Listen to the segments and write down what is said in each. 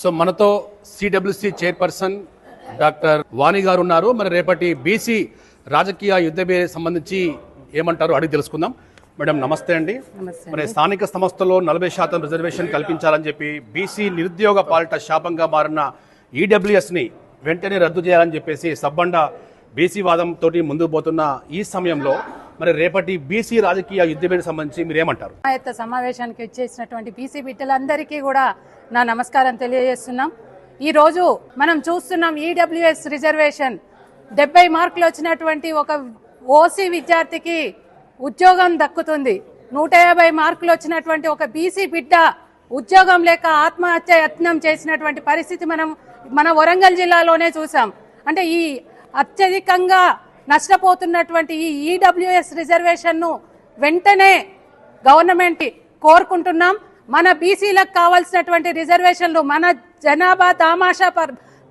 So మనతో CWC chairperson doctor వాణి గారు ఉన్నారు. మరి రేపటి బీసీ రాజకీయ యుద్ధమే సంబంధించి ఏమంటారు అడిగి తెలుసుకుందాం. మేడం నమస్తే అండి. మరి స్థానిక సంస్థలో 40% రిజర్వేషన్ కల్పించాలని చెప్పి బీసీ నిరుద్యోగ పాలిట శాపంగా మారిన ఈడబ్ల్యూఎస్ని వెంటనే రద్దు చేయాలని చెప్పేసి సబ్బండ బీసీ వాదంతో ముందుకు పోతున్న ఈ సమయంలో మరి రేపటి బీసీ రాజకీయ యుద్ధమేకి సంబంధించి మీరు ఏమంటారు? సమావేశానికి వచ్చేసినటువంటి బీసీ బిడ్డలందరికీ కూడా నా నమస్కారం తెలియజేస్తున్నాం. ఈ రోజు మనం చూస్తున్నాం ఈడబ్ల్యూఎస్ రిజర్వేషన్ 70 మార్కులు వచ్చినటువంటి ఒక ఓసీ విద్యార్థికి ఉద్యోగం దక్కుతుంది. 150 మార్కులు వచ్చినటువంటి ఒక బీసీ బిడ్డ ఉద్యోగం లేక ఆత్మహత్య యత్నం చేసినటువంటి పరిస్థితి మన వరంగల్ జిల్లాలోనే చూసాం. అంటే ఈ అత్యధికంగా నష్టపోతున్నటువంటి ఈ ఈడబ్ల్యూఎస్ రిజర్వేషన్ ను వెంటనే గవర్నమెంట్ కోరుకుంటున్నాం. మన బీసీలకు కావాల్సినటువంటి రిజర్వేషన్లు మన జనాభా దామాషా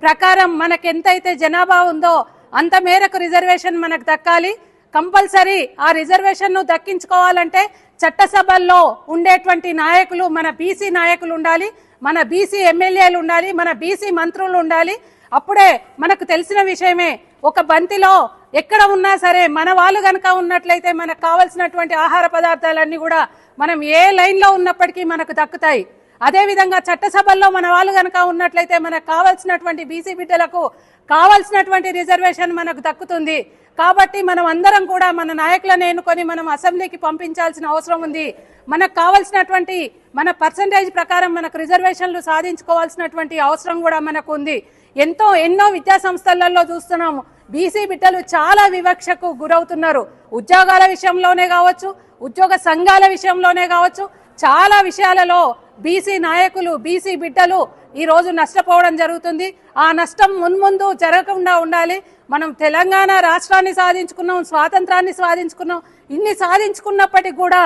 ప్రకారం మనకు ఎంతైతే జనాభా ఉందో అంత మేరకు రిజర్వేషన్ మనకు దక్కాలి. కంపల్సరీ ఆ రిజర్వేషన్ ను దక్కించుకోవాలంటే చట్టసభల్లో ఉండేటువంటి నాయకులు మన బీసీ నాయకులు ఉండాలి, మన బీసీ ఎమ్మెల్యేలు ఉండాలి, మన బీసీ మంత్రులు ఉండాలి. అప్పుడే మనకు తెలిసిన విషయమే, ఒక బంతిలో ఎక్కడ ఉన్నా సరే మన వాళ్ళు గనక ఉన్నట్లయితే మనకు కావలసినటువంటి ఆహార పదార్థాలన్నీ కూడా మనం ఏ లైన్ లో ఉన్నప్పటికీ మనకు దక్కుతాయి. అదేవిధంగా చట్టసభల్లో మన వాళ్ళు గనక ఉన్నట్లయితే మనకు కావలసినటువంటి బీసీ బిడ్డలకు కావలసినటువంటి రిజర్వేషన్ మనకు దక్కుతుంది. కాబట్టి మనం అందరం కూడా మన నాయకులను ఎన్నుకొని మనం అసెంబ్లీకి పంపించాల్సిన అవసరం ఉంది. మనకు కావలసినటువంటి మన పర్సంటేజ్ ప్రకారం మనకు రిజర్వేషన్లు సాధించుకోవాల్సినటువంటి అవసరం కూడా మనకు ఉంది. ఎన్నో విద్యా సంస్థలలో చూస్తున్నాము బీసీ బిడ్డలు చాలా వివక్షకు గురవుతున్నారు. ఉద్యోగాల విషయంలోనే కావచ్చు, ఉద్యోగ సంఘాల విషయంలోనే కావచ్చు, చాలా విషయాలలో బీసీ నాయకులు బీసీ బిడ్డలు ఈ రోజు నష్టపోవడం జరుగుతుంది. ఆ నష్టం మున్ముందు జరగకుండా ఉండాలి. మనం తెలంగాణ రాష్ట్రాన్ని సాధించుకున్నాం, స్వాతంత్రాన్ని సాధించుకున్నాం. ఇన్ని సాధించుకున్నప్పటికీ కూడా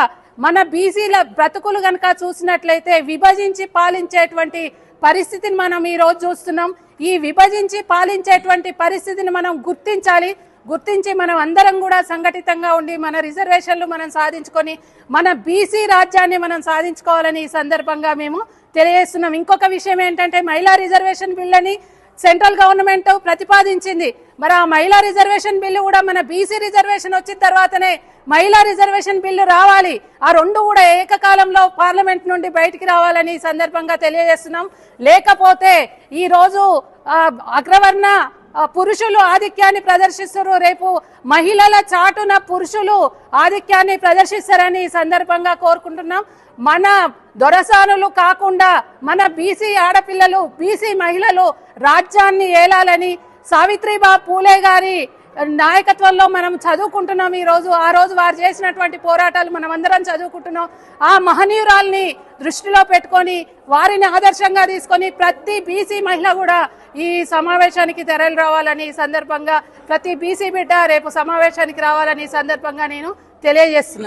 మన బీసీల బ్రతుకులు గనక చూసినట్లయితే విభజించి పాలించేటువంటి పరిస్థితిని మనం ఈ రోజు చూస్తున్నాం. ఈ విభజించి పాలించేటువంటి పరిస్థితిని మనం గుర్తించి మనం అందరం కూడా సంఘటితంగా ఉండి మన రిజర్వేషన్లు మనం సాధించుకొని మన బీసీ రాజ్యాన్ని మనం సాధించుకోవాలని ఈ సందర్భంగా మేము తెలియజేస్తున్నాం. ఇంకొక విషయం ఏంటంటే మహిళా రిజర్వేషన్ బిల్లుని సెంట్రల్ గవర్నమెంట్ ప్రతిపాదించింది. మరి ఆ మహిళా రిజర్వేషన్ బిల్లు కూడా మన బీసీ రిజర్వేషన్ వచ్చిన తర్వాతనే మహిళా రిజర్వేషన్ బిల్లు రావాలి. ఆ రెండు కూడా ఏకకాలంలో పార్లమెంట్ నుండి బయటికి రావాలని ఈ సందర్భంగా తెలియజేస్తున్నాం. లేకపోతే ఈ రోజు అగ్రవర్ణ పురుషులు ఆధిక్యాన్ని ప్రదర్శిస్తారు, రేపు మహిళల చాటున పురుషులు ఆధిక్యాన్ని ప్రదర్శిస్తారని ఈ సందర్భంగా కోరుకుంటున్నాం. మన దొరసానులు కాకుండా మన బీసీ ఆడపిల్లలు బీసీ మహిళలు రాజ్యాన్ని ఏలాలని సావిత్రిబాయి పూలే గారి నాయకత్వంలో మనం చదువుకుంటున్నాం. ఆ రోజు వారు చేసినటువంటి పోరాటాలు మనం అందరం చదువుకుంటున్నాం. ఆ మహనీయురాల్ని దృష్టిలో పెట్టుకొని వారిని ఆదర్శంగా తీసుకొని ప్రతి బీసీ మహిళ కూడా ఈ సమావేశానికి తరలి రావాలని ఈ సందర్భంగా, ప్రతి బీసీ బిడ్డ రేపు సమావేశానికి రావాలని ఈ సందర్భంగా నేను తెలియజేస్తున్నాను.